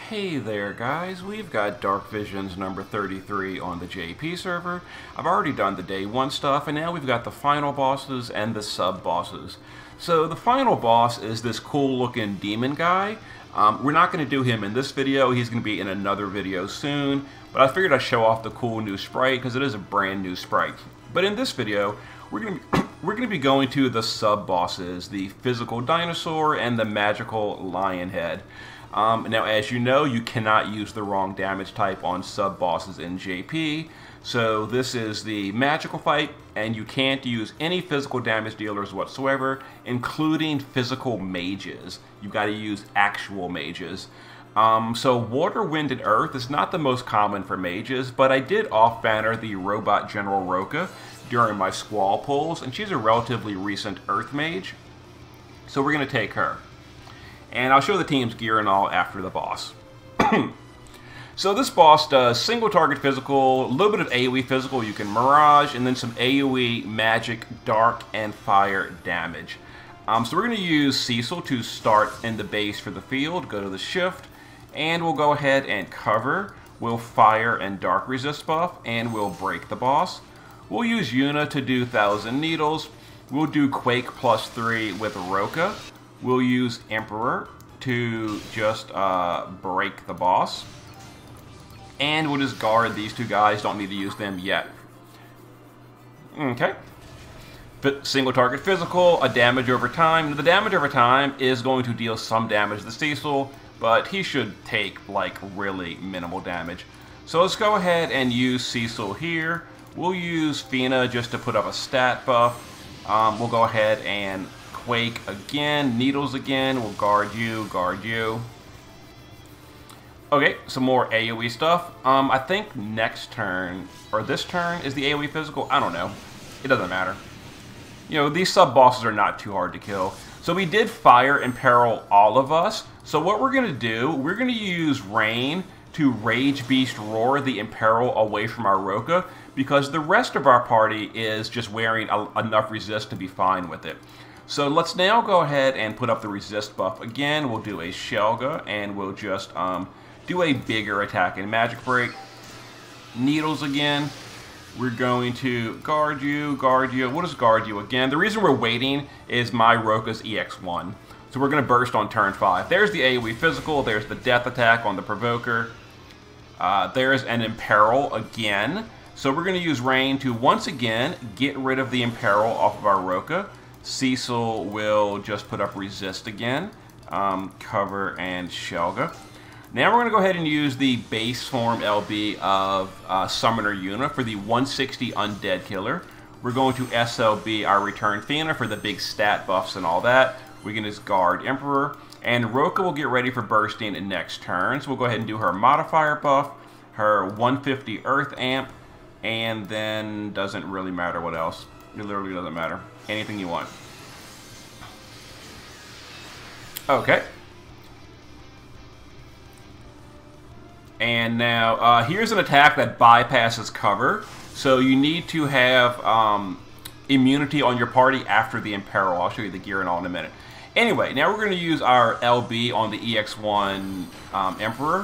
Hey there guys, we've got Dark Visions number 33 on the JP server. I've already done the day 1 stuff, and now we've got the final bosses and the sub-bosses. So the final boss is this cool looking demon guy. We're not going to do him in this video, he's going to be in another video soon, but I figured I'd show off the cool new sprite because it is a brand new sprite. But in this video, we're going to be going to the sub-bosses, the physical dinosaur and the magical lion head. Now, as you know, you cannot use the wrong damage type on sub-bosses in JP, so this is the magical fight, and you can't use any physical damage dealers whatsoever, including physical mages. You've got to use actual mages. So water, wind, and earth is not the most common for mages, but I did off-banner the robot General Roka during my squall pulls, and she's a relatively recent earth mage, so we're going to take her. And I'll show the team's gear and all after the boss. So this boss does single target physical, a little bit of AoE physical, you can mirage, and then some AoE magic, dark, and fire damage. So we're going to use Cecil to start in the base for the field, go to the shift, and we'll go ahead and cover. We'll fire and dark resist buff, and we'll break the boss. We'll use Yuna to do 1,000 needles. We'll do Quake +3 with Roka. We'll use Emperor to just break the boss. And we'll just guard these two guys, don't need to use them yet. Okay. Single target physical, a damage over time. The damage over time is going to deal some damage to Cecil, but he should take like really minimal damage. So let's go ahead and use Cecil here. We'll use Fina just to put up a stat buff. We'll go ahead and Quake again, needles again, we'll guard you, guard you. Okay, some more AoE stuff. I think next turn, or this turn, is the AoE physical? I don't know. It doesn't matter. You know, these sub-bosses are not too hard to kill. So we did fire imperil all of us. So what we're going to do, we're going to use Rain to Rage Beast Roar the imperil away from our Roka, because the rest of our party is just wearing enough resist to be fine with it. So let's now go ahead and put up the resist buff again. We'll do a Shelga, and we'll just do a bigger attack in Magic Break. Needles again. We're going to guard you, guard you. We'll just guard you again. The reason we're waiting is my Roka's EX1. So we're going to burst on turn 5. There's the AoE physical. There's the death attack on the Provoker. There's an Imperil again. So we're going to use Rain to once again get rid of the Imperil off of our Roka. Cecil will just put up resist again, cover, and Shelga. Now we're going to go ahead and use the base form LB of Summoner Yuna for the 160 Undead Killer. We're going to SLB our Return Fina for the big stat buffs and all that. We can just guard Emperor, and Roka will get ready for bursting next turn. So we'll go ahead and do her modifier buff, her 150 Earth Amp, and then doesn't really matter what else. It literally doesn't matter. Anything you want. Okay. And now, here's an attack that bypasses cover. So you need to have immunity on your party after the Imperil. I'll show you the gear and all in a minute. Anyway, now we're going to use our LB on the EX1 Emperor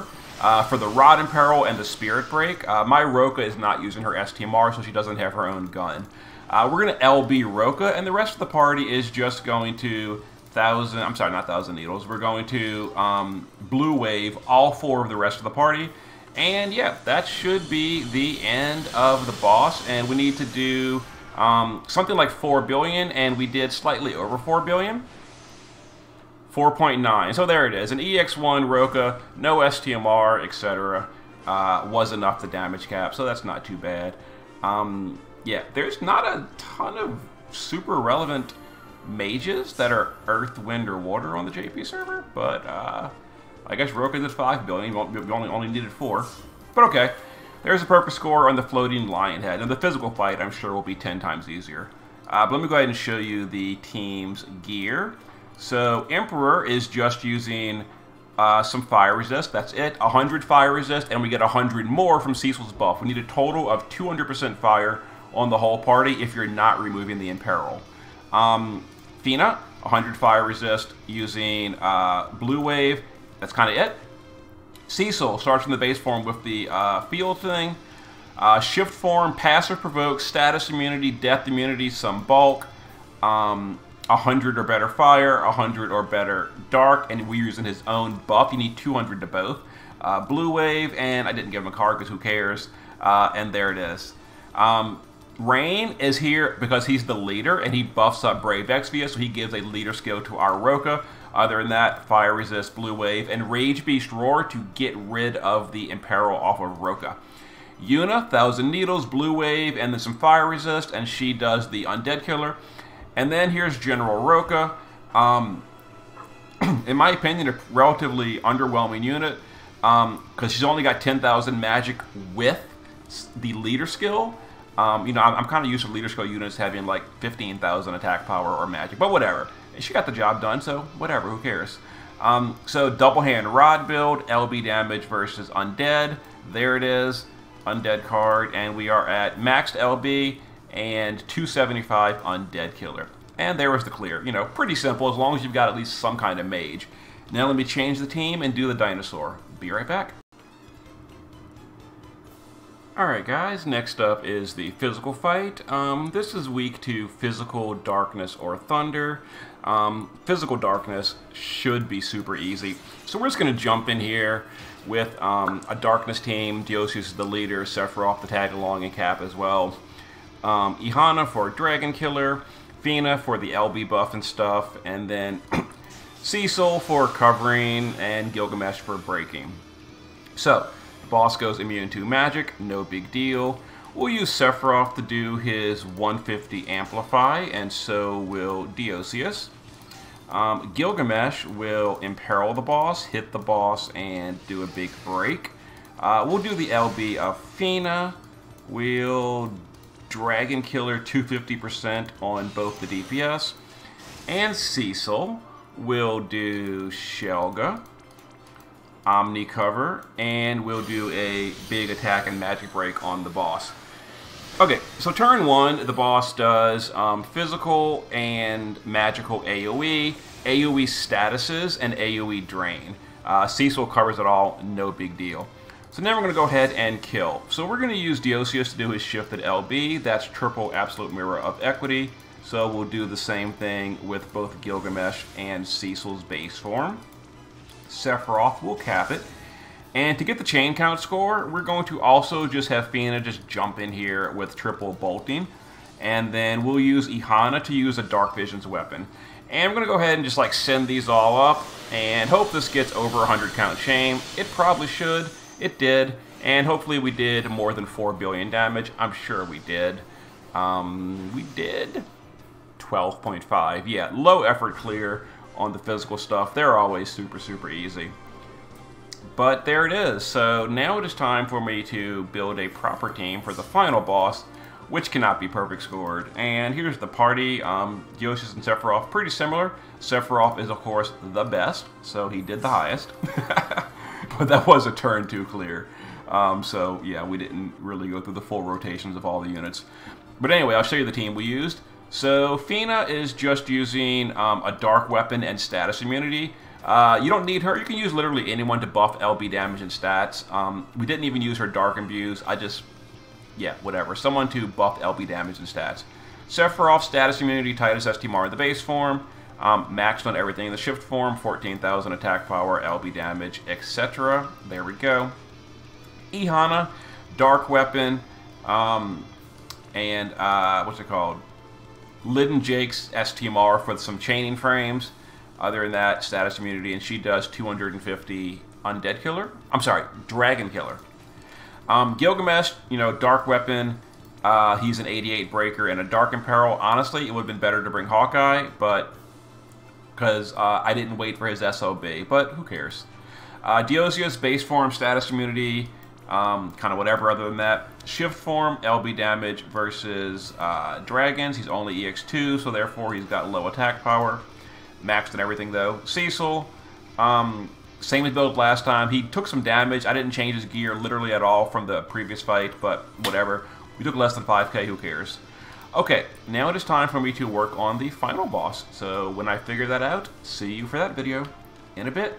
for the Rod Imperil and the Spirit Break. My Roka is not using her STMR, so she doesn't have her own gun. We're going to LB Roka, and the rest of the party is just going to not 1,000 needles. We're going to Blue Wave all 4 of the rest of the party. And yeah, that should be the end of the boss. And we need to do something like 4 billion, and we did slightly over 4 billion. 4.9. So there it is. An EX1 Roka, no STMR, etc. Was enough to damage cap, so that's not too bad. Yeah, there's not a ton of super relevant mages that are earth, wind, or water on the JP server, but I guess Roka did 5 billion, we only needed 4. But okay, there's a purpose score on the floating lion head, and the physical fight I'm sure will be 10 times easier. But let me go ahead and show you the team's gear. So Emperor is just using some fire resist, that's it, 100 fire resist, and we get 100 more from Cecil's buff. We need a total of 200% fire on the whole party if you're not removing the Imperil. Fina, 100 fire resist using Blue Wave. That's kind of it. Cecil starts in the base form with the field thing. Shift form, passive provoke, status immunity, death immunity, some bulk, 100 or better fire, 100 or better dark, and we're using his own buff. You need 200 to both. Blue wave, and I didn't give him a card because who cares? And there it is. Rain is here because he's the leader, and he buffs up Brave Exvia, so he gives a leader skill to our Roka. Other than that, Fire Resist, Blue Wave, and Rage Beast Roar to get rid of the Imperil off of Roka. Yuna, Thousand Needles, Blue Wave, and then some Fire Resist, and she does the Undead Killer. And then here's General Roka. In my opinion, a relatively underwhelming unit because she's only got 10,000 magic with the leader skill. You know, I'm kind of used to leader skill units having like 15,000 attack power or magic, but whatever. She got the job done, so whatever, who cares? So double hand rod build, LB damage versus undead. There it is, undead card, and we are at maxed LB and 275 undead killer. And there was the clear. You know, pretty simple as long as you've got at least some kind of mage. Now let me change the team and do the dinosaur. Be right back. Alright guys, next up is the physical fight. This is weak to physical, darkness, or thunder. Physical darkness should be super easy. So we're just going to jump in here with a darkness team. Diosius is the leader, Sephiroth the tag along, and Cap as well. Ihana for Dragon Killer, Fina for the LB buff and stuff, and then Cecil for covering, and Gilgamesh for breaking. So, the boss goes immune to magic, no big deal. We'll use Sephiroth to do his 150 amplify, and so will Diosius. Gilgamesh will imperil the boss, hit the boss, and do a big break. We'll do the LB of Fina. We'll Dragon Killer 250% on both the DPS. And Cecil will do Shelga, Omni cover, and we'll do a big attack and magic break on the boss. Okay, so turn one, the boss does physical and magical AoE, AoE statuses, and AoE drain. Cecil covers it all, no big deal. So now we're going to go ahead and kill. So we're going to use Diosius to do his shifted LB. That's triple absolute mirror of equity. So we'll do the same thing with both Gilgamesh and Cecil's base form. Sephiroth will cap it. And to get the chain count score, we're going to also just have Fina just jump in here with triple bolting. And then we'll use Ihana to use a Dark Visions weapon. And we're going to go ahead and just like send these all up and hope this gets over 100 count chain. It probably should. It did. And hopefully we did more than 4 billion damage. I'm sure we did. We did 12.5. Yeah, low effort clear on the physical stuff. They're always super, super easy. But there it is. So now it is time for me to build a proper team for the final boss, which cannot be perfect scored. And here's the party. Diosius and Sephiroth, pretty similar. Sephiroth is, of course, the best, so he did the highest. But that was a turn 2 clear. So, yeah, we didn't really go through the full rotations of all the units. But anyway, I'll show you the team we used. So, Fina is just using a dark weapon and status immunity. You don't need her. You can use literally anyone to buff LB damage and stats. We didn't even use her dark imbues. Yeah, whatever. Someone to buff LB damage and stats. Sephiroth, status immunity, Titus STMR in the base form. Maxed on everything in the shift form. 14,000 attack power, LB damage, etc. There we go. Ihana, dark weapon, and what's it called? Lydon Jake's STMR for some chaining frames. Other than that, status immunity, and she does 250 undead killer. I'm sorry, dragon killer. Gilgamesh, you know, dark weapon. He's an 88 breaker and a dark imperil. Honestly, it would have been better to bring Hawkeye, but because I didn't wait for his SOB, but who cares? Diosius, base form, status immunity, kind of whatever other than that. Shift form, LB damage versus dragons. He's only EX2, so therefore he's got low attack power. Maxed and everything though. Cecil, same as build last time. He took some damage. I didn't change his gear literally at all from the previous fight, but whatever. We took less than 5k, who cares? Okay, now it is time for me to work on the final boss. So when I figure that out, see you for that video in a bit.